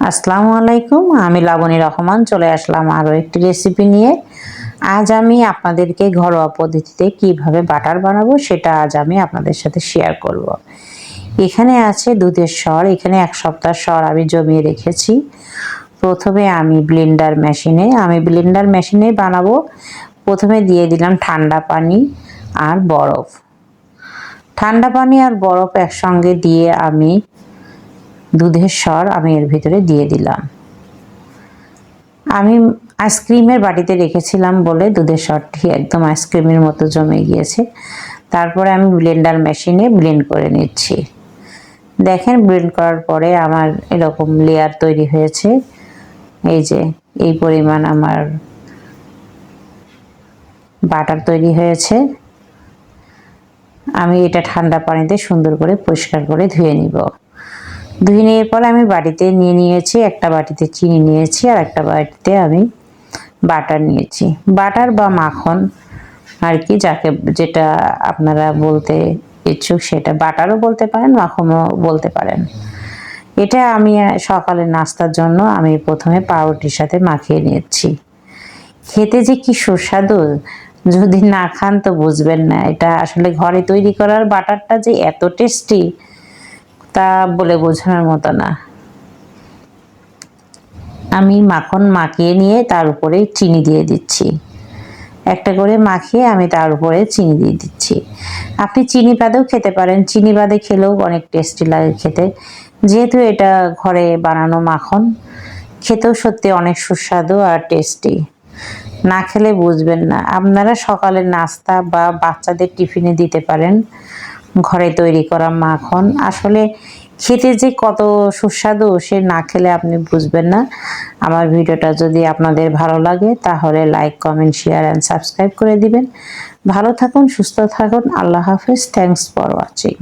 আসসালামু আলাইকুম, আমি লাবনী রহমান চলে আসলাম আরও একটি রেসিপি নিয়ে। আজ আমি আপনাদেরকে ঘরোয়া পদ্ধতিতে কিভাবে বাটার বানাবো সেটা আজ আমি আপনাদের সাথে শেয়ার করব। এখানে আছে দুধের সর, এখানে 1 সপ্তাহ সর আমি জমিয়ে রেখেছি। প্রথমে আমি ব্লেন্ডার মেশিনে বানাবো। প্রথমে দিয়ে দিলাম ঠান্ডা পানি আর বরফ। ঠান্ডা পানি আর বরফ একসঙ্গে দিয়ে আমি দুধের সর আমি এর ভিতরে দিয়ে দিলাম। আমি আইসক্রিমের বাটিতে রেখেছিলাম বলে দুধের সরটি একদম আইসক্রিমের মতো জমে গিয়েছে। তারপরে আমি ব্লেন্ডার মেশিনে ব্লেন্ড করে নিচ্ছি। দেখেন, ব্লেন্ড করার পরে আমার এরকম লেয়ার তৈরি হয়েছে। এই যে এই পরিমাণ আমার বাটার তৈরি হয়েছে। আমি এটা ঠান্ডা পানিতে সুন্দর করে পরিষ্কার করে ধুয়ে নিব। ধুয়ে নেওয়ার পরে আমি বাটিতে নিয়েছি, একটা বাটিতে চিনি নিয়েছি আর একটা বাটিতে আমি বাটার নিয়েছি। বাটার বা মাখন আর কি, যেটা আপনারা বলতে ইচ্ছুক সেটা বাটারও বলতে পারেন, মাখনও বলতে পারেন। এটা আমি সকালের নাস্তার জন্য আমি প্রথমে পাউরুটির সাথে মাখিয়ে নিয়েছি। খেতে যে কি সুস্বাদু, যদি না খান তো বুঝবেন না। এটা আসলে ঘরে তৈরি করার বাটারটা যে এত টেস্টি তা বলে বোঝানোর মতো না। আমি মাখন মাখিয়ে নিয়ে তার উপরে চিনি দিয়ে দিচ্ছি। একটা করে মাখিয়ে আমি তার উপরে চিনি দিয়ে দিচ্ছি। আপনি চিনি বাদেও খেতে পারেন, চিনি বাদে খেলেও অনেক টেস্টি লাগে খেতে। যেহেতু এটা ঘরে বানানো মাখন, খেতেও সত্যি অনেক সুস্বাদু আর টেস্টি। না খেলে বুঝবেন না। আপনারা সকালের নাস্তা বা বাচ্চাদের টিফিনে দিতে পারেন ঘরে তৈরি করা মাখন। আসলে খেতে যে কত সুস্বাদু সে না খেলে আপনি বুঝবেন না। আমার ভিডিওটা যদি আপনাদের ভালো লাগে তাহলে like, comment, share and subscribe করে দিবেন। ভালো থাকুন, সুস্থ থাকুন। আল্লাহ হাফেজ। Thanks for watching.